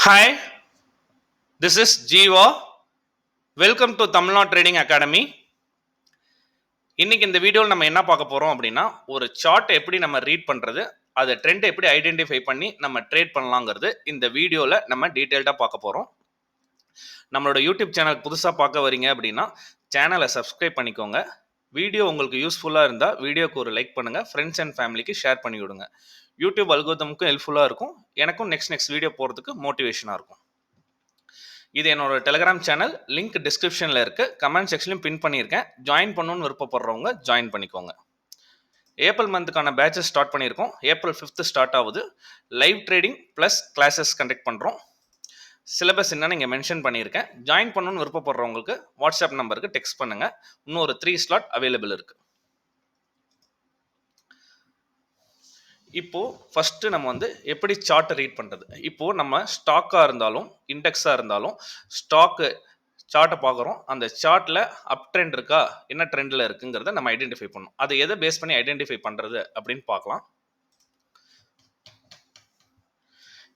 Hi, this is Jeeva. Welcome to Tamil Nadu trading academy. இன்னைக்கு இந்த வீடியோவில் நம்ம என்ன பார்க்க போறோம் அப்படின்னா, ஒரு சார்ட் எப்படி நம்ம ரீட் பண்றது, அதை ட்ரெண்ட் எப்படி ஐடென்டிஃபை பண்ணி நம்ம ட்ரேட் பண்ணலாங்கிறது இந்த வீடியோவில் நம்ம டீட்டெயில்டாக பார்க்க போறோம். நம்மளோட யூடியூப் சேனல் புதுசாக பார்க்க வரீங்க அப்படின்னா சேனலை சப்ஸ்கிரைப் பண்ணிக்கோங்க. வீடியோ உங்களுக்கு யூஸ்ஃபுல்லாக இருந்தால் வீடியோக்கு ஒரு லைக் பண்ணுங்கள், ஃப்ரெண்ட்ஸ் அண்ட் ஃபேமிலிக்கு ஷேர் பண்ணி விடுங்க. யூடியூப் அல்கோரிதமுக்கும் ஹெல்ப்ஃபுல்லாக இருக்கும், எனக்கும் நெக்ஸ்ட் வீடியோ போகிறதுக்கு மோட்டிவேஷனாக இருக்கும். இது என்னோட டெலிகிராம் சேனல், லிங்க் டிஸ்கிரிப்ஷனில் இருக்குது, கமெண்ட் செக்ஷன்லையும் பின் பண்ணியிருக்கேன். ஜாயின் பண்ணணும்னு விருப்பப்படுறவங்க ஜாயின் பண்ணிக்கோங்க. ஏப்ரல் மந்த்துக்கான பேட்சஸ் ஸ்டார்ட் பண்ணியிருக்கோம். ஏப்ரல் 5 ஸ்டார்ட் ஆகுது. Live trading plus classes conduct பண்ணுறோம். சிலபஸ் என்னன்னு இங்கே மென்ஷன் பண்ணியிருக்கேன். ஜாயின் பண்ணணும்னு விருப்பப்படுறவங்களுக்கு வாட்ஸ்அப் நம்பருக்கு டெக்ஸ்ட் பண்ணுங்கள். இன்னும் ஒரு 3 ஸ்லாட் அவைலபிள் இருக்குது. இப்போது ஃபஸ்ட்டு நம்ம எப்படி சார்ட்டை ரீட் பண்ணுறது. இப்போது நம்ம ஸ்டாக்காக இருந்தாலும் இண்டெக்ஸாக இருந்தாலும் ஸ்டாக்கு சார்ட்டை பார்க்குறோம். அந்த சார்ட்டில் அப் ட்ரெண்ட் இருக்கா, என்ன ட்ரெண்டில் இருக்குங்கிறத நம்ம ஐடென்டிஃபை பண்ணணும். அதை எதை பேஸ் பண்ணி ஐடென்டிஃபை பண்ணுறது அப்படின்னு பார்க்கலாம்.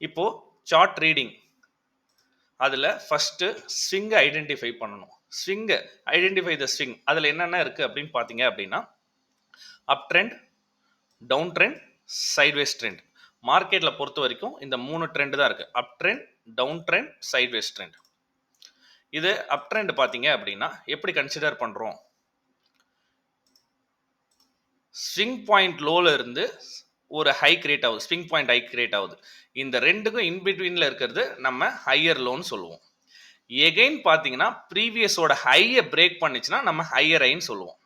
இப்போது சார்ட் ரீடிங் அதில் ஃபஸ்ட்டு ஸ்விங்கை ஐடென்டிஃபை பண்ணணும். ஸ்விங்கு ஐடென்டிஃபை த ஸ்விங், அதில் என்னென்ன இருக்குது அப்படின்னு பார்த்தீங்க அப்படின்னா, up trend, down trend, sideways trend. மார்க்கெட்டில் பொறுத்த வரைக்கும் இந்த 3 ட்ரெண்ட் தான் இருக்குது. Up trend, down trend, sideways trend. இது அப் ட்ரெண்ட் பார்த்தீங்க அப்படின்னா எப்படி கன்சிடர் பண்ணுறோம், ஸ்விங் பாயிண்ட் லோல இருந்து ஒரு ஹை கிரியேட் ஆகுது, ஸ்விங் பாயிண்ட் ஹை கிரியேட் ஆகுது. இந்த ரெண்டுக்கும் இன்பிட்வீனில் இருக்கிறது நம்ம ஹையர் லோன்னு சொல்லுவோம். எகைன் பார்த்தீங்கன்னா ப்ரீவியஸோட ஹையை பிரேக் பண்ணிச்சுன்னா நம்ம ஹையர் ஹைன்னு சொல்லுவோம்.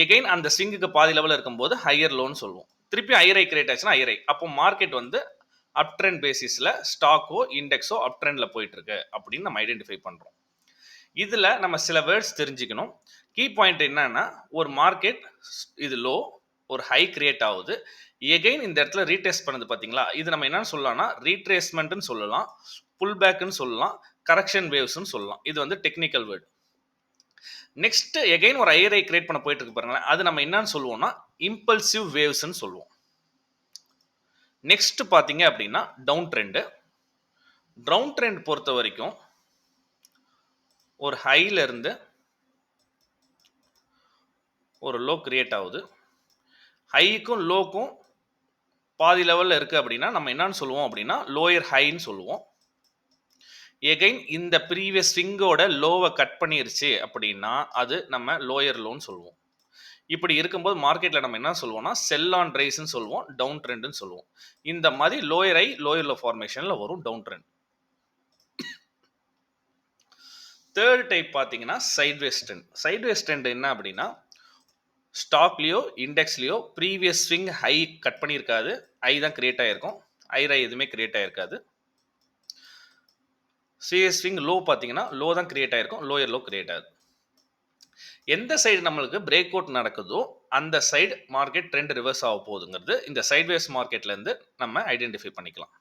எகைன் அந்த ஸ்விங்குக்கு பாதி லெவலில் இருக்கும்போது ஹையர் லோன்னு சொல்லுவோம். திருப்பி ஹையர் ஹை கிரியேட் ஆச்சுன்னா ஹையர் ஹை. அப்போ மார்க்கெட் அப் ட்ரெண்ட் பேசிஸில் ஸ்டாக்கோ இண்டெக்ஸோ அப் ட்ரெண்டில் போயிட்டு இருக்கு அப்படின்னு நம்ம ஐடென்டிஃபை பண்ணுறோம். இதில் நம்ம சில வேர்ட்ஸ் தெரிஞ்சுக்கணும். கீ பாயிண்ட் என்னன்னா, ஒரு மார்க்கெட் இது லோ, ஒரு ஹை கிரியேட் ஆகுது, எகைன் இந்த இடத்துல ரீட்ரேஸ் பண்ணுது பார்த்தீங்களா, இது நம்ம என்னன்னு சொல்லலாம்னா ரீட்ரேஸ்மெண்ட்னு சொல்லலாம், புல் பேக்னு சொல்லலாம், கரெக்ஷன் வேவ்ஸ்னு சொல்லலாம். இது டெக்னிக்கல் வேர்டு. நெக்ஸ்ட் எகைன் ஒரு ஹையர் ஹை கிரியேட் பண்ண போயிட்டு இருக்கு பாருங்களேன், அது நம்ம என்னன்னு சொல்லுவோம்னா இம்பல்சிவ் வேவ்ஸ்னு சொல்லுவோம். நெக்ஸ்ட் பார்த்தீங்க அப்படின்னா டவுன் ட்ரெண்டு. டவுன் ட்ரெண்ட் பொறுத்த வரைக்கும் ஒரு ஹைல இருந்து ஒரு லோ கிரியேட் ஆகுது. ஹைக்கும் லோக்கும் பாதி லெவலில் இருக்குது அப்படின்னா நம்ம என்னன்னு சொல்லுவோம் அப்படின்னா லோயர் ஹைன்னு சொல்லுவோம். எகைன் இந்த ப்ரீவியஸ் ஸ்விங்கோட லோவை கட் பண்ணிருச்சு அப்படின்னா அது நம்ம லோயர் லோன்னு சொல்லுவோம். இப்படி இருக்கும்போது மார்க்கெட்டில் நம்ம என்ன சொல்லுவோம்னா செல் ஆன் ரைஸ்ன்னு சொல்லுவோம், டவுன் ட்ரெண்டுன்னு சொல்லுவோம். இந்த மாதிரி லோயர் ஹை லோயர் லோ ஃபார்மேஷனில் வரும் டவுன் ட்ரெண்ட். தேர்ட் டைப் பார்த்தீங்கன்னா சைட்வேஸ் ட்ரெண்ட். சைட்வேஸ் ட்ரெண்ட் என்ன அப்படின்னா, ஸ்டாக்லேயோ இண்டெக்ஸ்லேயோ ப்ரீவியஸ் ஸ்விங் ஹை கட் பண்ணியிருக்காது, ஹை தான் கிரியேட் ஆகிருக்கும், ஹையர் ஹை எதுவுமே கிரியேட் ஆகிருக்காது. சிஎஸ் ஸ்விங் லோ பார்த்தீங்கன்னா லோ தான் கிரியேட் ஆகிருக்கும், லோயர் லோ கிரியேட் ஆகுது. எந்த சைடு நம்மளுக்கு பிரேக் அவுட் நடக்குதோ அந்த சைடு மார்க்கெட் ட்ரெண்ட் ரிவர்ஸ் ஆக போகுதுங்கிறது இந்த சைட்வேஸ் மார்க்கெட்லேருந்து நம்ம ஐடென்டிஃபை பண்ணிக்கலாம்.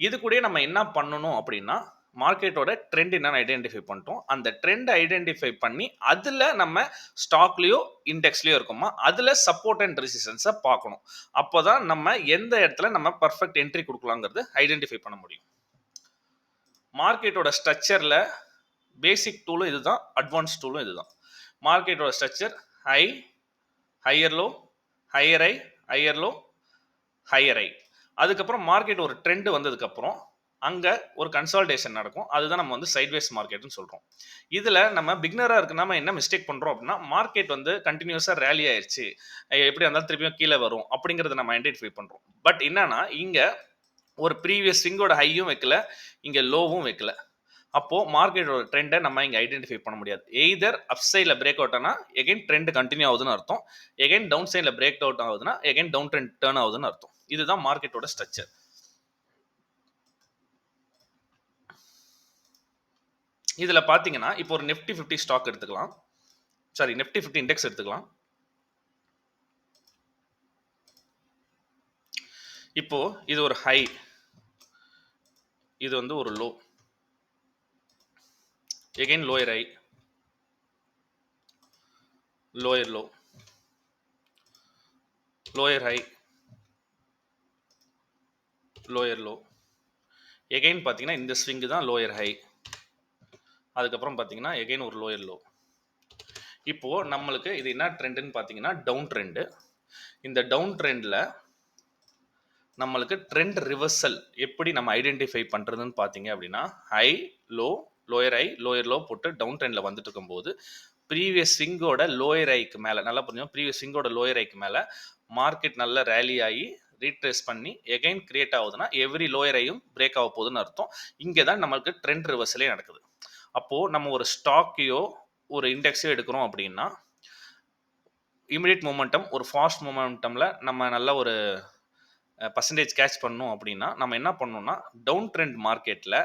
இது கூட நம்ம என்ன பண்ணணும் அப்படின்னா, மார்க்கெட்டோட ட்ரெண்ட் என்னன்னு ஐடென்டிஃபை பண்ணிட்டோம். அந்த ட்ரெண்ட் ஐடென்டிஃபை பண்ணி அதில் நம்ம ஸ்டாக்லேயோ இண்டெக்ஸ்லேயோ இருக்குமா அதில் சப்போர்ட் அண்ட் ரெசிஸ்டன்ஸை பார்க்கணும். அப்போ தான் நம்ம எந்த இடத்துல நம்ம பர்ஃபெக்ட் என்ட்ரி கொடுக்கலாங்கிறது ஐடென்டிஃபை பண்ண முடியும். மார்க்கெட்டோட ஸ்ட்ரக்சரில் பேசிக் டூலும் இதுதான், அட்வான்ஸ் டூலும் இதுதான். மார்க்கெட்டோட structure high, higher low, higher high, higher low, higher high. அதுக்கப்புறம் மார்க்கெட் ஒரு ட்ரெண்ட் வந்ததுக்கப்புறம் அங்கே ஒரு கன்சால்டேஷன் நடக்கும், அதுதான் நம்ம சைட்வேஸ் மார்க்கெட்னு சொல்கிறோம். இதில் நம்ம பிகினராக இருக்கு நம்ம என்ன மிஸ்டேக் பண்ணுறோம் அப்படின்னா, மார்க்கெட் கண்டினியூஸாக ரேலி ஆயிடுச்சு, எப்படி இருந்தாலும் திருப்பியும் கீழே வரும் அப்படிங்கிறத நம்ம ஐடென்டிஃபை பண்ணுறோம். பட் என்னன்னா இங்கே ஒரு ப்ரீவியஸ் ஸ்விங்கோட ஹையும் வைக்கல, இங்கே லோவும் வைக்கல. அப்போது மார்க்கெட்டோட ட்ரெண்டை நம்ம இங்கே ஐடென்டிஃபை பண்ண முடியாது. எய்தர் அப் சைடில் பிரேக் அவுட் ஆனால் எகைன் ட்ரெண்ட் கண்டினியூ ஆகுதுன்னு அர்த்தம், எகைன் டவுன் சைடில் பிரேக் அவுட் ஆகுதுன்னா எகைன் டவுன் ட்ரெண்ட் டேர்ன் ஆகுதுன்னு அர்த்தம். இதுதான் மார்க்கெட்டோட ஸ்ட்ரக்சர். இதில் பார்த்தீங்கன்னா இப்போ ஒரு நிஃப்டி 50 ஸ்டாக் எடுத்துக்கலாம், சாரி நிஃப்டி 50 இண்டெக்ஸ் எடுத்துக்கலாம். இப்போ இது ஒரு ஹை, இது ஒரு low, again lower high, lower low, lower high, lower low. Again பார்த்தீங்கன்னா இந்த ஸ்விங்கு தான் லோயர் ஹை, அதுக்கப்புறம் பார்த்தீங்கன்னா எகைன் ஒரு லோயர் லோ. இப்போது நம்மளுக்கு இது என்ன ட்ரெண்டுன்னு பார்த்தீங்கன்னா டவுன் ட்ரெண்டு. இந்த டவுன் ட்ரெண்டில் நம்மளுக்கு ட்ரெண்ட் ரிவர்சல் எப்படி நம்ம ஐடென்டிஃபை பண்ணுறதுன்னு பார்த்தீங்க அப்படின்னா high low, lower high lower low போட்டு டவுன் ட்ரெண்டில் வந்துட்டு இருக்கும்போது ப்ரீவியஸ் ஸ்விங்கோட லோயர் ஐக்கு மேலே நல்லா புரிஞ்சுக்கணும், ப்ரீவியஸ் ஸ்விங்கோட லோயர் ஐக்கு மேலே மார்க்கெட் நல்ல ரேலி ஆகி ரீட்ரேஸ் பண்ணி எகைன் கிரியேட் ஆகுதுன்னா எவ்ரி லோயர் ஐயும் பிரேக் ஆக போகுதுன்னு அர்த்தம். இங்கே தான் நம்மளுக்கு ட்ரெண்ட் ரிவர்சலே நடக்குது. அப்போது நம்ம ஒரு ஸ்டாக்கையோ ஒரு இண்டெக்ஸையோ எடுக்கிறோம் அப்படின்னா இமிடியேட் மொமெண்டம் ஒரு ஃபாஸ்ட் மொமெண்டமில் நம்ம நல்ல ஒரு பர்சன்டேஜ் கேட்ச் பண்ணணும் அப்படின்னா நம்ம என்ன பண்ணணும்னா டவுன் ட்ரெண்ட் மார்க்கெட்டில்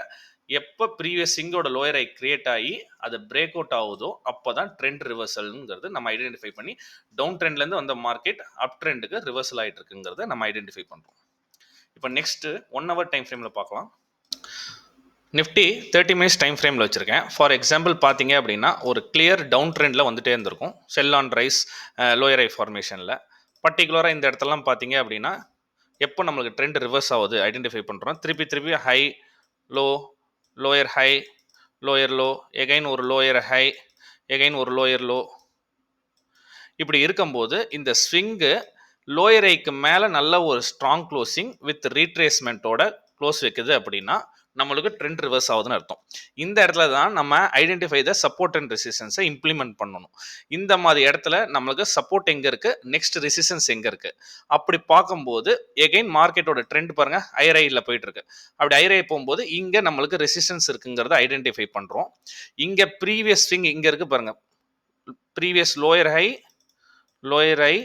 எப்போ ப்ரீவியஸ் ஸ்விங்கோட லோயர் ஐ கிரியேட் ஆகி அது பிரேக் அவுட் ஆகுதோ அப்போ தான் ட்ரெண்ட் ரிவர்சல்ங்கிறது நம்ம ஐடென்டிஃபை பண்ணி டவுன் ட்ரெண்ட்லேருந்து வந்த மார்க்கெட் அப் ட்ரெண்டுக்கு ரிவர்சல் ஆகிட்டு இருக்குங்கிறத நம்ம ஐடென்டிஃபை பண்ணுறோம். இப்போ நெக்ஸ்ட்டு 1 hour டைம் ஃப்ரேமில் பார்க்கலாம். நிஃப்டி 30 minutes டைம் ஃப்ரேமில் வச்சுருக்கேன். ஃபார் எக்ஸாம்பிள் பார்த்தீங்க அப்படின்னா ஒரு கிளியர் டவுன் ட்ரெண்டில் வந்துட்டே இருந்திருக்கும் செல் ஆன் ரைஸ் லோயர் ஐ ஃபார்மேஷனில். பர்டிகுலராக இந்த இடத்துலலாம் பார்த்தீங்க அப்படின்னா எப்போ நம்மளுக்கு ட்ரெண்ட் ரிவர்ஸ் ஆகுது ஐடென்டிஃபை பண்ணுறோம். திருப்பி high low, lower high lower low, again ஒரு லோயர் ஹை எகைன் ஒரு லோயர் லோ. இப்படி இருக்கும்போது இந்த ஸ்விங்கு லோயர் ஐக்கு மேலே நல்ல ஒரு ஸ்ட்ராங் க்ளோசிங் வித் ரீட்ரேஸ்மெண்ட்டோட க்ளோஸ் வைக்குது அப்படின்னா நம்மளுக்கு ட்ரெண்ட் ரிவர்ஸ் ஆகுதுன்னு அர்த்தம். இந்த இடத்துல தான் நம்ம ஐடென்டிஃபை த சப்போர்ட் அண்ட் ரெசிஸ்டன்ஸை இம்ப்ளிமெண்ட் பண்ணணும். இந்த மாதிரி இடத்துல நம்மளுக்கு சப்போர்ட் எங்கே இருக்குது, நெக்ஸ்ட் ரெசிஸ்டன்ஸ் எங்கே இருக்குது அப்படி பார்க்கும்போது எகைன் மார்க்கெட்டோட ட்ரெண்ட் பாருங்கள் ஐரையில் போயிட்டு இருக்கு. அப்படி ஐரை போகும்போது இங்கே நம்மளுக்கு ரெசிஸ்டன்ஸ் இருக்குங்கிறத ஐடென்டிஃபை பண்ணுறோம். இங்கே ப்ரீவியஸ் ஸ்விங் இங்கே இருக்குது பாருங்கள், ப்ரீவியஸ் லோயர் ஹை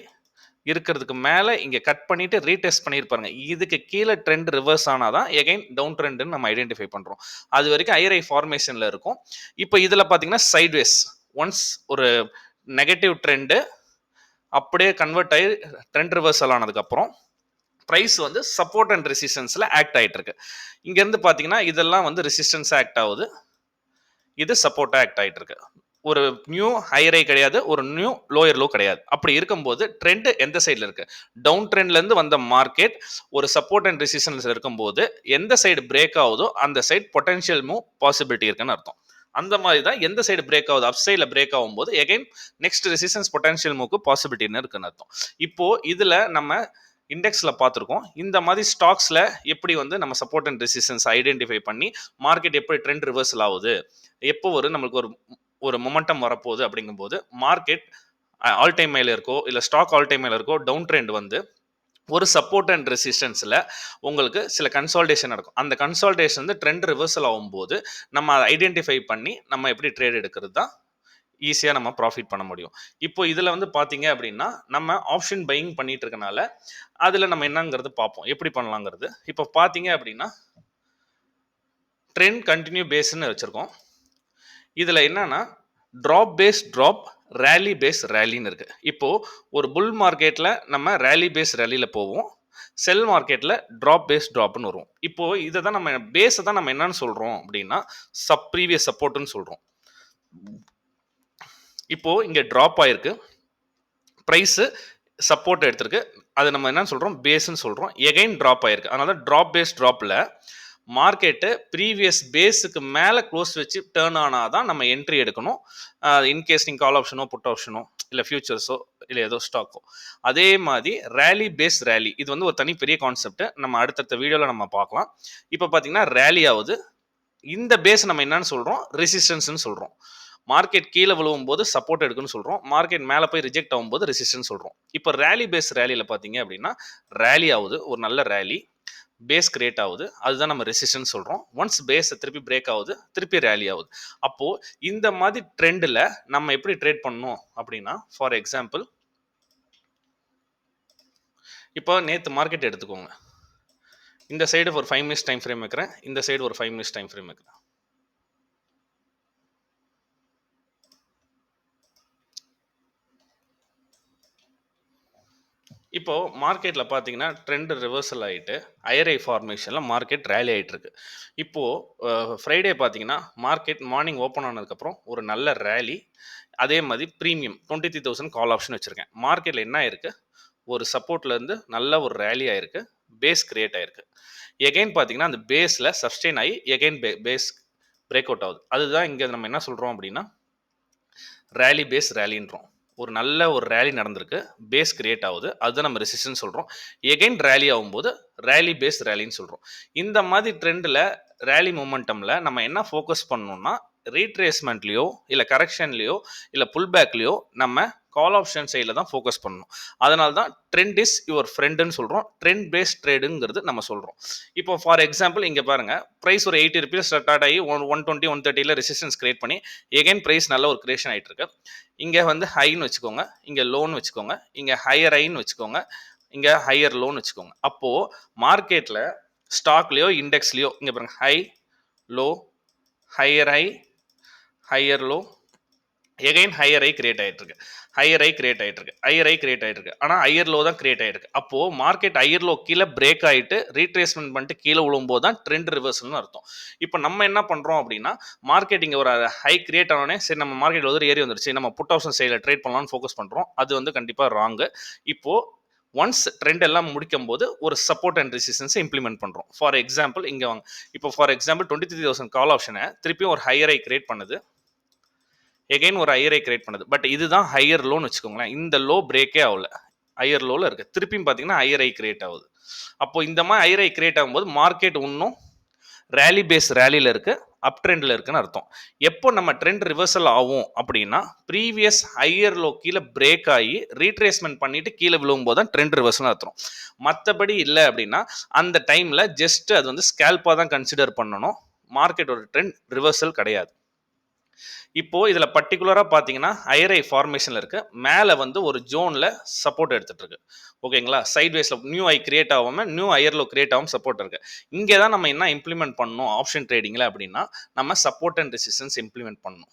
இருக்கிறதுக்கு மேலே இங்கே கட் பண்ணிட்டு ரீடெஸ்ட் பண்ணியிருப்பாருங்க. இதுக்கு கீழே ட்ரெண்ட் ரிவர்ஸ் ஆனால் தான் எகைன் டவுன் ட்ரெண்டுன்னு நம்ம ஐடென்டிஃபை பண்ணுறோம். அது வரைக்கும் ஐரை ஃபார்மேஷனில் இருக்கும். இப்போ இதில் பார்த்தீங்கன்னா சைட்வேஸ் ஒன்ஸ் ஒரு நெகட்டிவ் ட்ரெண்டு அப்படியே கன்வெர்ட் ஆகி ட்ரெண்ட் ரிவர்சல் ஆனதுக்கப்புறம் ப்ரைஸ் வந்து சப்போர்ட் அண்ட் ரெசிஸ்டன்ஸில் ஆக்ட் ஆகிட்டு இருக்கு. இங்கேருந்து பார்த்தீங்கன்னா இதெல்லாம் வந்து ரெசிஸ்டன்ஸ் ஆக்ட் ஆகுது, இது சப்போர்ட்டாக ஆக்ட் ஆகிட்டு இருக்கு. ஒரு நியூ ஹைரை கிடையாது, ஒரு நியூ லோயர் லோ கிடையாது. அப்படி இருக்கும்போது ட்ரெண்ட் எந்த சைடில் இருக்கு, டவுன் ட்ரெண்ட்லேருந்து வந்த மார்க்கெட் ஒரு சப்போர்ட் அண்ட் ரெசிஸ்டன்ஸ் இருக்கும்போது எந்த சைடு பிரேக் ஆகுதோ அந்த சைடு பொட்டன்ஷியல் மூவ் பாசிபிலிட்டி இருக்குன்னு அர்த்தம். அந்த மாதிரி தான் எந்த சைடு பிரேக் ஆகுது அப் சைடில் பிரேக் ஆகும்போது எகைன் நெக்ஸ்ட் ரெசிஸ்டன்ஸ் பொட்டன்ஷியல் மூவ்க்கு பாசிபிலிட்டின்னு இருக்குன்னு அர்த்தம். இப்போ இதில் நம்ம இண்டெக்ஸில் பார்த்துருக்கோம். இந்த மாதிரி ஸ்டாக்ஸில் எப்படி வந்து நம்ம சப்போர்ட் அண்ட் ரெசிஸ்டன்ஸ் ஐடென்டிஃபை பண்ணி மார்க்கெட் எப்படி ட்ரெண்ட் ரிவர்சல் ஆகுது, எப்போ ஒரு நம்மளுக்கு ஒரு மொமெண்டம் வரப்போகுது அப்படிங்கும்போது மார்க்கெட் ஆல் டைம் மேலே இருக்கோ இல்லை ஸ்டாக் ஆல் டைம் மேலே இருக்கோ டவுன் ட்ரெண்ட் வந்து ஒரு சப்போர்ட் அண்ட் ரெசிஸ்டன்ஸில் உங்களுக்கு சில கன்சால்டேஷன் நடக்கும். அந்த கன்சால்டேஷன் வந்து ட்ரெண்ட் ரிவர்சல் ஆகும்போது நம்ம அதை ஐடென்டிஃபை பண்ணி நம்ம எப்படி ட்ரேட் எடுக்கிறது தான் ஈஸியாக நம்ம ப்ராஃபிட் பண்ண முடியும். இப்போ இதில் வந்து பார்த்தீங்க அப்படின்னா நம்ம ஆப்ஷன் பையிங் பண்ணிட்டு இருக்கனால அதில் நம்ம என்னங்கிறது பார்ப்போம், எப்படி பண்ணலாங்கிறது. இப்போ பார்த்தீங்க அப்படின்னா ட்ரெண்ட் கண்டினியூ பேஸ்ன்னு வச்சுருக்கோம். இதில் என்னன்னா drop phase drop, rally phase ரேலின்னு இருக்குது. இப்போது ஒரு புல் மார்க்கெட்டில் நம்ம ரேலி பேஸ் ரேலியில் போவோம், செல் மார்க்கெட்டில் ட்ராப் பேஸ் ட்ராப்னு வரும். இப்போது இதை தான் நம்ம பேஸை தான் நம்ம என்னன்னு சொல்கிறோம் அப்படின்னா ப்ரீவியஸ் சப்போர்ட்டுன்னு சொல்கிறோம். இப்போது இங்கே ட்ராப் ஆகிருக்கு, ப்ரைஸு சப்போர்ட் எடுத்திருக்கு, அது நம்ம என்னன்னு சொல்கிறோம் பேஸ்ன்னு சொல்கிறோம். எகைன் ட்ராப் ஆகிருக்கு, அதனால ட்ராப் பேஸ் ட்ராப்பில் மார்க்கெட்டு ப்ரீவியஸ் பேஸுக்கு மேலே க்ளோஸ் வச்சு டேர்ன் ஆனால் தான் நம்ம என்ட்ரி எடுக்கணும். இன்கேஸ் நீங்கள் கால் ஆப்ஷனோ புட் ஆப்ஷனோ இல்லை ஃபியூச்சர்ஸோ இல்லை ஏதோ ஸ்டாக்கோ. அதே மாதிரி ரேலி பேஸ் ரேலி இது வந்து ஒரு தனி பெரிய கான்செப்ட், நம்ம அடுத்தடுத்த வீடியோவில் நம்ம பார்க்கலாம். இப்போ பார்த்தீங்கன்னா ரேலி ஆகுது, இந்த பேஸ் நம்ம என்னன்னு சொல்கிறோம் ரெசிஸ்டன்ஸ்னு சொல்கிறோம். மார்க்கெட் கீழே விழுவும் போது சப்போர்ட் எடுக்குன்னு சொல்கிறோம், மார்க்கெட் மேலே போய் ரிஜெக்ட் ஆகும்போது ரெசிஸ்டன்ஸ் சொல்கிறோம். இப்போ ரேலி பேஸ் ரேலியில் பார்த்தீங்க அப்படின்னா ரேலி ஆகுது, ஒரு நல்ல ரேலி பேஸ் கிரியேட் ஆகுது, அதுதான் நம்ம ரெசிஸ்டன்ஸ் சொல்கிறோம். ஒன்ஸ் பேஸை திருப்பி பிரேக் ஆகுது, திருப்பி ரேலி ஆகுது. அப்போது இந்த மாதிரி ட்ரெண்டில் நம்ம எப்படி ட்ரேட் பண்ணணும் அப்படின்னா ஃபார் எக்ஸாம்பிள் இப்போ நேற்று மார்க்கெட் எடுத்துக்கோங்க. இந்த சைடு ஒரு 5 minutes டைம் ஃப்ரேம் வைக்கிறேன், இந்த சைடு ஒரு 5 minutes டைம் ஃப்ரேம் வைக்கிறேன். இப்போது மார்க்கெட்டில் பார்த்தீங்கன்னா ட்ரெண்ட் ரிவர்சல் ஆகிட்டு ஐஆர்ஐ ஃபார்மேஷனில் மார்க்கெட் ரேலி ஆகிட்டு இருக்கு. இப்போது ஃப்ரைடே பார்த்தீங்கன்னா மார்க்கெட் மார்னிங் ஓப்பன் ஆனதுக்கப்புறம் ஒரு நல்ல ரேலி, அதே மாதிரி ப்ரீமியம் 23,000 கால் ஆப்ஷன் வச்சுருக்கேன். மார்க்கெட்டில் என்ன ஆயிருக்கு, ஒரு சப்போர்ட்லேருந்து நல்ல ஒரு ரேலி ஆயிருக்கு, பேஸ் கிரியேட் ஆயிருக்கு. எகைன் பார்த்தீங்கன்னா அந்த பேஸில் சஸ்டெயின் ஆகி எகைன் பேஸ் பிரேக் அவுட் ஆகுது. அதுதான் இங்கே நம்ம என்ன சொல்கிறோம் அப்படின்னா ரேலி பேஸ் ரேலின்றோம். ஒரு நல்ல ஒரு ரேலி நடந்திருக்கு, பேஸ் கிரியேட் ஆகுது, அதுதான் நம்ம ரெசிஸ்டன்ஸ் சொல்கிறோம். எகைன் ரேலி ஆகும்போது ரேலி பேஸ் ரேலின்னு சொல்கிறோம். இந்த மாதிரி ட்ரெண்டில் ரேலி மொமெண்டமில் நம்ம என்ன ஃபோக்கஸ் பண்ணணும்னா ரீட்ரேஸ்மெண்ட்லேயோ இல்லை கரெக்ஷன்லேயோ இல்லை புல் பேக்லேயோ நம்ம கால் ஆப்ஷன் சைடில் தான் ஃபோக்கஸ் பண்ணணும். அதனால தான் ட்ரெண்ட் இஸ் யுவர் ஃப்ரெண்டுன்னு சொல்கிறோம். ட்ரெண்ட் பேஸ் ட்ரேடுங்கிறது நம்ம சொல்கிறோம். இப்போ ஃபார் எக்ஸாம்பிள் இங்கே பாருங்கள், ப்ரைஸ் ஒரு 80 rupees ஸ்டார்ட் ஆகி 120 130 ரெசிஸ்டன்ஸ் கிரியேட் பண்ணி எகைன் ப்ரைஸ் நல்ல ஒரு கிரியேஷன் ஆகிட்டு இருக்கு. இங்கே வந்து ஹைன்னு வச்சுக்கோங்க, இங்கே லோன்னு வச்சுக்கோங்க, இங்கே ஹையர் ஹைன்னு வச்சுக்கோங்க, இங்கே ஹையர் லோன்னு வச்சுக்கோங்க. அப்போது மார்க்கெட்டில் ஸ்டாக்லேயோ இண்டெக்ஸ்லேயோ இங்கே பாருங்க high low higher high higher low again higher high create ஆகிட்டு இருக்கு, ஹையர் ஐ கிரியேட் ஆகிட்டு இருக்கு, ஹையர் ஐ கிரியேட் ஆகிட்டு இருக்கு. ஆனால் ஹையர் லோ தான் கிரியேட் ஆகிருக்கு. அப்போது மார்க்கெட் ஹையர் லோ கீழே பிரேக் ஆகிட்டு ரீட்ரேஸ்மெண்ட் பண்ணிட்டு கீழே விழும்போது தான் ட்ரெண்ட் ரிவர்சல்னு அர்த்தம். இப்போ நம்ம என்ன பண்ணுறோம் அப்படின்னா மார்க்கெட் இங்கே ஒரு ஹை கிரியேட் ஆனோடனே சரி நம்ம மார்க்கெட் ஒரு ஏறி வந்துருச்சு, நம்ம புட் ஆப்ஷன் சைடில் ட்ரேட் பண்ணலாம்னு ஃபோக்கஸ் பண்ணுறோம். அது வந்து கண்டிப்பாக ராங்கு. இப்போது ஒன்ஸ் ட்ரெண்ட் எல்லாம் முடிக்கும் போது ஒரு சப்போர்ட் அண்ட் ரெசிஸ்டன்ஸை இம்ப்ளிமெண்ட் பண்ணுறோம். ஃபார் எக்ஸாம்பிள் இங்கே வாங்க, இப்போ ஃபார் எக்ஸாம்பிள் 23,000 கால் ஆப்ஷனை திருப்பியும் ஒரு ஹையர் ஐ கிரியேட் பண்ணுது, எகைன் ஒரு ஹையரை கிரியேட் பண்ணுது. பட் இதுதான் ஹையர் லோன்னு வச்சுக்கோங்களேன். இந்த லோ பிரேக்கே ஆகல, ஹையர் லோவில் இருக்குது. திருப்பியும் பார்த்தீங்கன்னா ஹையர் ஐ கிரியேட் ஆகுது. அப்போ இந்த மாதிரி ஹையர் ஐ கிரியேட் ஆகும்போது மார்க்கெட் இன்னும் ரேலி பேஸ் ரேலியில் இருக்குது, அப் ட்ரெண்டில் இருக்குன்னு அர்த்தம். எப்போ நம்ம ட்ரெண்ட் ரிவர்சல் ஆகும் அப்படின்னா ப்ரீவியஸ் ஹையர் லோ கீழே பிரேக் ஆகி ரீட்ரேஸ்மெண்ட் பண்ணிட்டு கீழே விழும்போது தான் ட்ரெண்ட் ரிவர்சல்னு அர்த்தம். மற்றபடி இல்லை அப்படின்னா அந்த டைமில் ஜஸ்ட் அது வந்து ஸ்கேல்பாக தான் கன்சிடர் பண்ணணும், மார்க்கெட்டோட ட்ரெண்ட் ரிவர்சல் கிடையாது. இப்போ இதில் பர்டிகுலராக பார்த்தீங்கன்னா ஹையர் ஐ ஃபார்மேஷனில் இருக்கு, மேலே வந்து ஒரு ஜோனில் சப்போர்ட் எடுத்துட்டு இருக்கு. ஓகேங்களா, சைட் வேஸில் நியூ ஐ கிரியேட் ஆகாமல் நியூ ஹையர் லோ கிரியேட் ஆகாமல் சப்போர்ட் இருக்கு. இங்கே தான் நம்ம என்ன இம்ப்ளிமெண்ட் பண்ணணும் ஆப்ஷன் ட்ரேடிங்கில் அப்படின்னா நம்ம சப்போர்ட் அண்ட் ரெசிஸ்டன்ஸ் இம்ப்ளிமெண்ட் பண்ணணும்.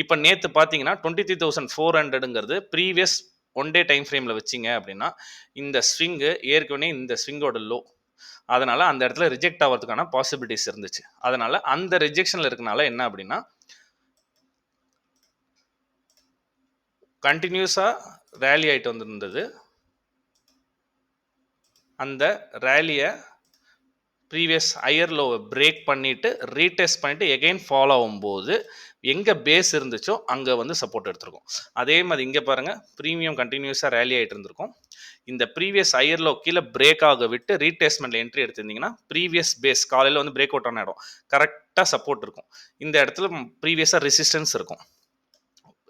இப்போ நேற்று பார்த்தீங்கன்னா 23,400ங்கிறது ப்ரீவியஸ் ஒன் டே டைம் ஃப்ரேமில் வச்சிங்க அப்படின்னா இந்த ஸ்விங்கு ஏற்கனவே இந்த ஸ்விங்கோட லோ, அதனால் அந்த இடத்துல ரிஜெக்ட் ஆகிறதுக்கான பாசிபிலிட்டிஸ் இருந்துச்சு. அதனால் அந்த ரிஜெக்ஷனில் இருக்கனால என்ன அப்படின்னா கண்டினியூஸாக ரேலி ஆகிட்டு வந்துருந்தது. அந்த ரேலியை ப்ரீவியஸ் ஹையர் லோவை பிரேக் பண்ணிவிட்டு ரீடெஸ்ட் பண்ணிவிட்டு எகெயின் ஃபாலோ ஆகும்போது எங்கே பேஸ் இருந்துச்சோ அங்கே வந்து சப்போர்ட் எடுத்திருக்கும். அதே மாதிரி இங்கே பாருங்கள், ப்ரீமியம் கண்டினியூஸாக ரேலி ஆகிட்டு இருந்திருக்கும். இந்த ப்ரீவியஸ் ஹையர் லோ கீழே பிரேக் ஆக விட்டு ரீடெஸ்ட்மெண்ட்டில் என்ட்ரி எடுத்திருந்தீங்கன்னா ப்ரீவியஸ் பேஸ் காலையில் வந்து பிரேக் அவுட் ஆன இடம் கரெக்டாக சப்போர்ட் இருக்கும். இந்த இடத்துல ப்ரீவியஸாக ரெசிஸ்டன்ஸ் இருக்கும்,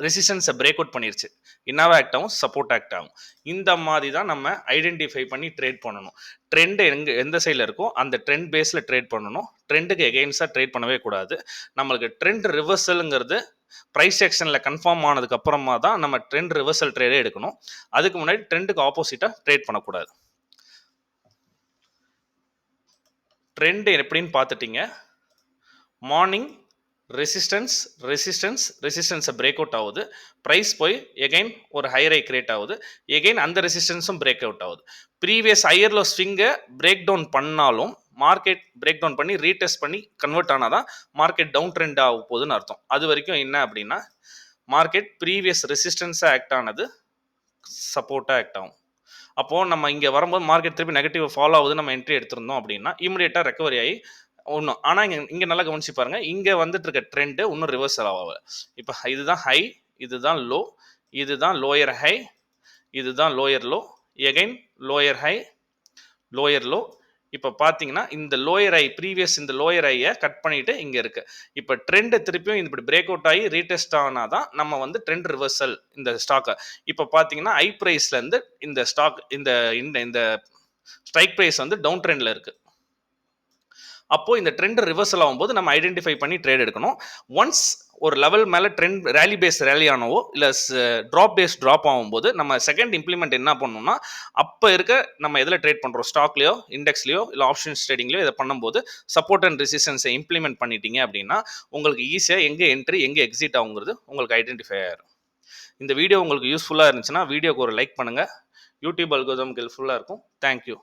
ரெசிஸ்டன்ஸை பிரேக் அவுட் பண்ணிருச்சு, என்னவா ஆக்ட் ஆகும், சப்போர்ட் ஆக்ட் ஆகும். இந்த மாதிரி தான் நம்ம ஐடென்டிஃபை பண்ணி ட்ரேட் பண்ணணும். ட்ரெண்டு எந்த சைடில் இருக்கோ அந்த ட்ரெண்ட் பேஸில் ட்ரேட் பண்ணணும். ட்ரெண்டுக்கு எகெயின்ஸ்டாக ட்ரேட் பண்ணவே கூடாது. நம்மளுக்கு ட்ரெண்ட் ரிவர்சலுங்கிறது ப்ரைஸ் செக்ஷனில் கன்ஃபார்ம் ஆனதுக்கு அப்புறமா தான் நம்ம ட்ரெண்ட் ரிவர்சல் ட்ரேடே எடுக்கணும். அதுக்கு முன்னாடி ட்ரெண்டுக்கு ஆப்போசிட்டாக ட்ரேட் பண்ணக்கூடாது. ட்ரெண்டு எப்படின்னு பார்த்துட்டீங்க. மார்னிங் ரெசிஸ்டன்ஸ் ரெசிஸ்டன்ஸ் ரெசிஸ்டன்ஸை பிரேக் அவுட் ஆகுது, ப்ரைஸ் போய் எகைன் ஒரு ஹையர் ஐ கிரியேட் ஆகுது, எகைன் அந்த ரெசிஸ்டன்ஸும் பிரேக் அவுட் ஆகுது. ப்ரீவியஸ் ஹையர்லோ ஸ்விங்கை பிரேக் டவுன் பண்ணாலும் மார்க்கெட் பிரேக் டவுன் பண்ணி ரீடெஸ்ட் பண்ணி கன்வெர்ட் ஆனால் தான் மார்க்கெட் டவுன் ட்ரெண்ட் ஆக போகுதுன்னு அர்த்தம். அது வரைக்கும் என்ன அப்படின்னா மார்க்கெட் ப்ரீவியஸ் ரெசிஸ்டன்ஸாக ஆக்ட் ஆனது சப்போர்ட்டாக ஆக்ட் ஆகும். அப்போது நம்ம இங்கே வரும்போது மார்க்கெட் திருப்பி நெகட்டிவ் ஃபாலோ ஆகுது, நம்ம என்ட்ரி எடுத்திருந்தோம் அப்படின்னா இமிடியேட்டாக ரெக்கவரி ஆகி ஒன்றும். ஆனால் இங்கே நல்லா கவனிச்சு பாருங்க, இங்கே வந்துட்டு இருக்க ட்ரெண்டு இன்னும் ரிவர்சல் ஆகல. இப்போ இதுதான் ஹை, இதுதான் லோ, இதுதான் லோயர் ஹை, இதுதான் lower low, again lower high lower low. இப்போ பார்த்தீங்கன்னா இந்த லோயர் ஐ ப்ரீவியஸ் இந்த லோயர் ஐயை கட் பண்ணிட்டு இங்கே இருக்கு. இப்போ ட்ரெண்டு திருப்பியும் இப்படி பிரேக் அவுட் ஆகி ரீடெஸ்ட் ஆனால் தான் நம்ம வந்து ட்ரெண்ட் ரிவர்சல் இந்த ஸ்டாக்கை. இப்போ பார்த்தீங்கன்னா ஐ ப்ரைஸ்லேருந்து இந்த ஸ்டாக் இந்த இந்த ஸ்ட்ரைக் ப்ரைஸ் வந்து டவுன் ட்ரெண்டில் இருக்குது. அப்போது இந்த ட்ரெண்ட் ரிவர்சல் ஆகும்போது நம்ம ஐடென்டிஃபை பண்ணி ட்ரேட் எடுக்கணும். ஒன்ஸ் ஒரு லெவல் மேலே ட்ரெண்ட் ரேலி பேஸ் ரேலி ஆனவோ இல்லை ட்ராப் பேஸ் ட்ராப் ஆகும்போது நம்ம செகண்ட் இம்ப்ளிமெண்ட் என்ன பண்ணணும்னா அப்போ இருக்க நம்ம எதில் ட்ரேட் பண்ணுறோம், ஸ்டாக்லையோ இண்டெக்ஸ்லையோ இல்லை ஆப்ஷன்ஸ் ட்ரேடிங்லையோ இதை பண்ணும்போது சப்போர்ட் அண்ட் ரெசிஸ்டன்ஸை இம்ப்ளிமெண்ட் பண்ணிட்டீங்க அப்படின்னா உங்களுக்கு ஈஸியாக எங்கே என்ட்ரி எங்கே எக்ஸிட் ஆகுங்கிறது உங்களுக்கு ஐடென்டிஃபை ஆகிடும். இந்த வீடியோ உங்களுக்கு யூஸ்ஃபுல்லாக இருந்துச்சுன்னா வீடியோக்கு ஒரு லைக் பண்ணுங்கள். யூடியூப் அல்கோரிதம்க்கு ஹெல்ப்ஃபுல்லாக இருக்கும். தேங்க்யூ.